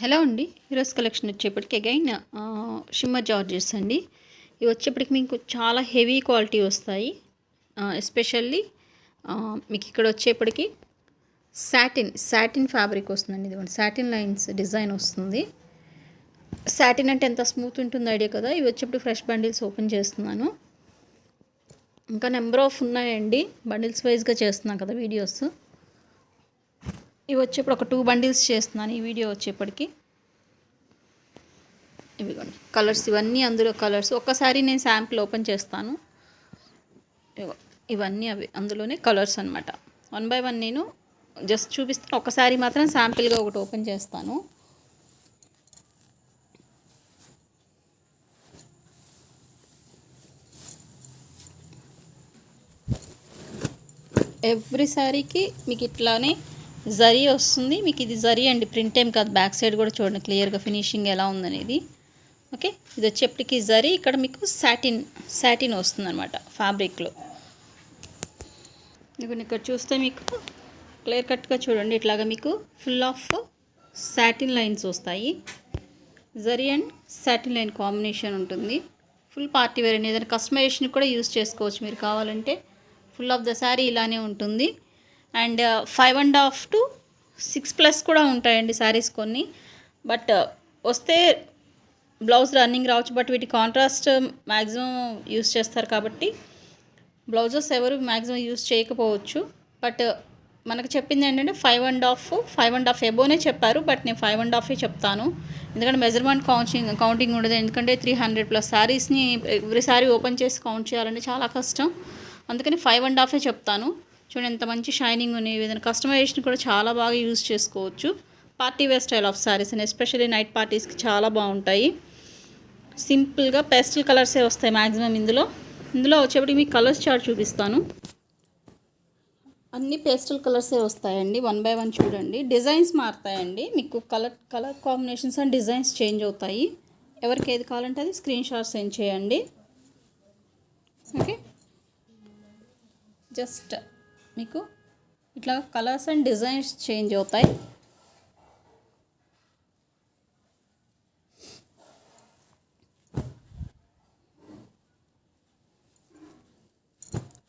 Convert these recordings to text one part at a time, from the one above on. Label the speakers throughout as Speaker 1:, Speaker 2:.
Speaker 1: Hello అండి. ఈరోజు collection వచ్చేప్పటికి అగైన్ షిమ్మర్ జార్జెస్ అండి. ఇవి వచ్చేప్పటికి మీకు చాలా హెవీ క్వాలిటీ వస్తాయి. ఎస్పెషల్లీ మీకు ఇక్కడ వచ్చేప్పటికి సాటిన్ ఫ్యాబ్రిక్ వస్తుందండి. ఇది సాటిన్ లైన్స్ డిజైన్ వస్తుంది. సాటిన్ అంటే ఎంత స్మూత్ ఉంటుంది ఐడియా కదా. ఇవి వచ్చేప్పుడు ఫ్రెష్ బండిల్స్ ఓపెన్ చేస్తున్నాను. ఇంకా నెంబర్ ఆఫ్ ఉన్నాయండి. బండిల్స్ వైజ్గా చేస్తున్నాను కదా వీడియోస్. ఇవి వచ్చేప్పుడు ఒక 2 బండిల్స్ చేస్తున్నాను ఈ వీడియో వచ్చేప్పటికి. ఇవిగోండి కలర్స్, ఇవన్నీ అందులో కలర్స్. ఒక్కసారి నేను శాంపిల్ ఓపెన్ చేస్తాను. ఇవన్నీ అవి అందులోనే కలర్స్ అనమాట. 1 by 1 నేను జస్ట్ చూపిస్తాను. ఒకసారి మాత్రం శాంపిల్గా ఒకటి ఓపెన్ చేస్తాను. ఎవ్రీ సారీకి మీకు ఇట్లానే జరీ వస్తుంది. మీకు ఇది జరీ అండి, ప్రింట్ ఏం కాదు. బ్యాక్ సైడ్ కూడా చూడండి క్లియర్గా ఫినిషింగ్ ఎలా ఉందనేది. ఓకే, ఇది వచ్చేప్పటికి జరీ. ఇక్కడ మీకు సాటిన్ వస్తుంది అనమాట ఫ్యాబ్రిక్లో. ఇక్కడ చూస్తే మీకు క్లియర్ కట్గా చూడండి. ఇట్లాగా మీకు ఫుల్ ఆఫ్ సాటిన్ లైన్స్ వస్తాయి. Zari and satin line combination ఉంటుంది. ఫుల్ పార్టీ వేర్ అండి. ఏదైనా కస్టమైజేషన్ కూడా యూస్ చేసుకోవచ్చు మీరు కావాలంటే. ఫుల్ ఆఫ్ ద శారీ ఇలానే ఉంటుంది. అండ్ 5.5 to 6+ కూడా ఉంటాయండి శారీస్ కొన్ని. బట్ వస్తే బ్లౌజ్ రన్నింగ్ రావచ్చు. బట్ వీటి కాంట్రాస్ట్ మ్యాక్సిమం యూస్ చేస్తారు కాబట్టి బ్లౌజెస్ ఎవరు మ్యాక్సిమం యూస్ చేయకపోవచ్చు. బట్ మనకు చెప్పింది ఏంటంటే 5.5 ఎబోనే చెప్పారు. బట్ నేను 5.5 చెప్తాను. ఎందుకంటే మెజర్మెంట్ కౌంటింగ్ ఉండదు. ఎందుకంటే 300+ శారీస్ని ఎవ్రీ శారీ ఓపెన్ చేసి కౌంట్ చేయాలంటే చాలా కష్టం. అందుకని 5.5 చెప్తాను. చూడండి ఎంత మంచి షైనింగ్ ఉన్నాయి. ఏదైనా కస్టమైజేషన్ కూడా చాలా బాగా యూజ్ చేసుకోవచ్చు. Party wear style of saris and especially night పార్టీస్కి చాలా బాగుంటాయి. సింపుల్గా పేస్టల్ కలర్సే వస్తాయి మ్యాక్సిమం ఇందులో వచ్చేప్పటికి మీకు కలర్స్ చార్ట్ చూపిస్తాను. అన్ని పేస్టల్ కలర్సే వస్తాయండి. 1 by 1 చూడండి. డిజైన్స్ మారుతాయండి. మీకు colour combinations and designs change అవుతాయి. ఎవరికి ఏది కావాలంటే అది స్క్రీన్ షాట్ సెండ్ చేయండి. ఓకే, జస్ట్ మీకు ఇట్లా కలర్స్ అండ్ డిజైన్స్ చేంజ్ అవుతాయి.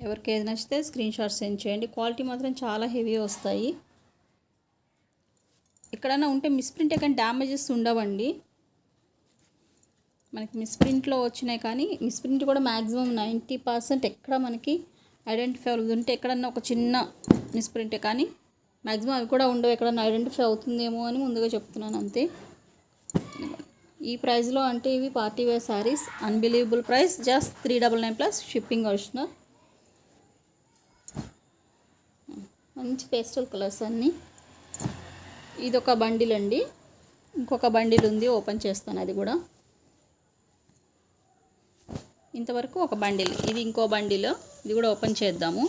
Speaker 1: ఎవరికి ఏది నచ్చితే స్క్రీన్ షాట్ సెండ్ చేయండి. క్వాలిటీ మాత్రం చాలా హెవీ వస్తాయి. ఎక్కడైనా ఉంటే మిస్ప్రింట్ కానీ డ్యామేజెస్ ఉండవండి. మనకి మిస్ప్రింట్లో వచ్చినాయి కానీ మిస్ప్రింట్ కూడా మ్యాక్సిమం 90% ఎక్కడ మనకి ఐడెంటిఫై అవుతుంది. ఉంటే ఎక్కడన్నా ఒక చిన్న మిస్ప్రింటే కానీ మ్యాక్సిమం అవి కూడా ఉండవు. ఎక్కడన్నా ఐడెంటిఫై అవుతుందేమో అని ముందుగా చెప్తున్నాను అంతే. ఈ ప్రైస్లో అంటే ఇవి party wear saris. Unbelievable price. Just 399+ shipping optional. మంచి పేస్టల్ కలర్స్ అన్నీ. ఇదొక బండిల్ అండి. ఇంకొక బండిల్ ఉంది, ఓపెన్ చేస్తాను అది కూడా. ఇంతవరకు ఒక బండిల్, ఇది ఇంకో బండిల్. ఇది కూడా ఓపెన్ చేద్దాము.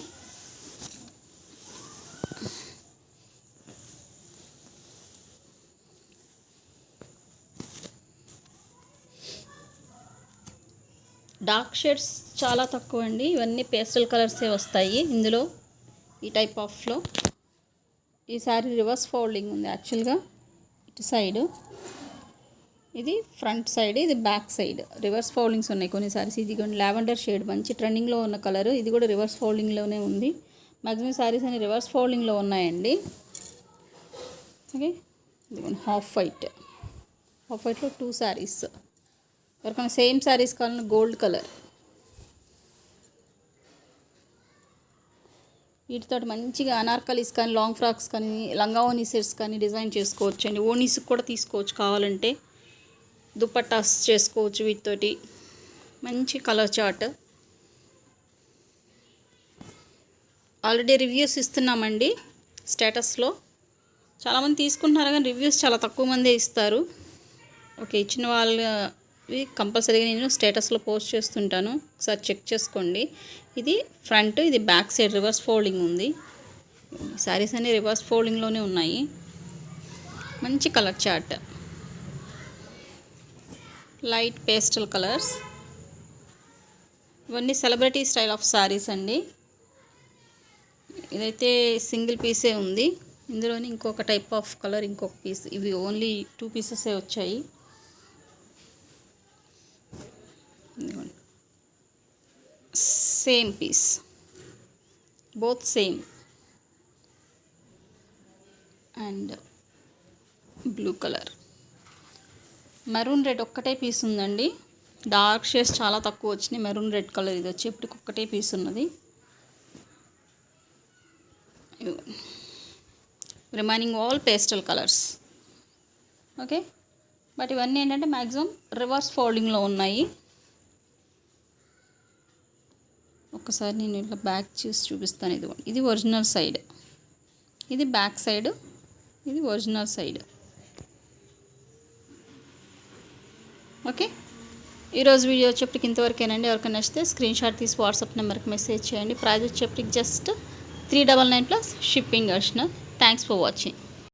Speaker 1: డార్క్ షేడ్స్ చాలా తక్కువ అండి. ఇవన్నీ పేస్టల్ కలర్సే వస్తాయి ఇందులో. ఈ టైప్ ఆఫ్లో ఈ సారీ రివర్స్ ఫోల్డింగ్ ఉంది యాక్చువల్గా. ఇటు సైడ్ ఇది ఫ్రంట్ సైడ్, ఇది బ్యాక్ సైడ్. రివర్స్ ఫోల్డింగ్స్ ఉన్నాయి కొన్ని సారీస్. ఇది కొన్ని లావెండర్ షేడ్ మంచి ట్రెండింగ్లో ఉన్న కలర్. ఇది కూడా రివర్స్ ఫోల్డింగ్లోనే ఉంది. మ్యాక్సిమం సారీస్ అన్ని రివర్స్ ఫోల్డింగ్లో ఉన్నాయండి. ఓకే, ఇది హాఫ్ వైట్లో 2 సారీస్. ఎవరికైనా సేమ్ సారీస్ కావాలన్నా గోల్డ్ కలర్. వీటితో మంచిగా అనార్కలీస్ కానీ లాంగ్ ఫ్రాక్స్ కానీ లంగా ఓనీ సెట్స్ కానీ డిజైన్ చేసుకోవచ్చు అండి. ఓనీస్కి కూడా తీసుకోవచ్చు కావాలంటే. దుపట్టాస్ చేసుకోవచ్చు వీటితోటి. మంచి కలర్ చార్ట్. ఆల్రెడీ రివ్యూస్ ఇస్తున్నామండి స్టేటస్లో. చాలామంది తీసుకుంటున్నారు కానీ రివ్యూస్ చాలా తక్కువ మందే ఇస్తారు. ఓకే, ఇచ్చిన వాళ్ళవి కంపల్సరీగా నేను స్టేటస్లో పోస్ట్ చేస్తుంటాను. ఒకసారి చెక్ చేసుకోండి. ఇది ఫ్రంట్, ఇది బ్యాక్ సైడ్ రివర్స్ ఫోల్డింగ్ ఉంది. శారీస్ అన్నీ రివర్స్ ఫోల్డింగ్లోనే ఉన్నాయి. మంచి colour chart. Light pastel colours. ఇవన్నీ సెలబ్రిటీ స్టైల్ ఆఫ్ శారీస్ అండి. ఇదైతే సింగిల్ పీసే ఉంది. ఇందులోని ఇంకొక టైప్ ఆఫ్ కలర్, ఇంకొక పీస్. ఇవి ఓన్లీ 2 పీసెసే వచ్చాయి. Same piece, both same. And blue colour, maroon red ఒక్కటే పీస్ ఉందండి. డార్క్ షేడ్స్ చాలా తక్కువ వచ్చినాయి. మెరూన్ రెడ్ కలర్ ఇది వచ్చి ఇప్పటికి ఒక్కటే పీస్ ఉన్నది. Remaining all pastel colours. Okay, but ఇవన్నీ ఏంటంటే మ్యాక్సిమం రివర్స్ ఫోల్డింగ్లో ఉన్నాయి. ఒకసారి నేను ఇట్లా బ్యాక్ చూసి చూపిస్తాను. ఇది ఒరిజినల్ సైడ్, ఇది బ్యాక్ సైడ్, ఇది ఒరిజినల్ సైడ్. ఓకే, ఈరోజు వీడియో వచ్చేప్పటికి ఇంతవరకేనండి. ఎవరికైనా నచ్చితే స్క్రీన్ షాట్ తీసి వాట్సాప్ నెంబర్కి మెసేజ్ చేయండి. ప్రైస్ వచ్చేప్పటికి just 399 plus shipping additional. Thanks for watching.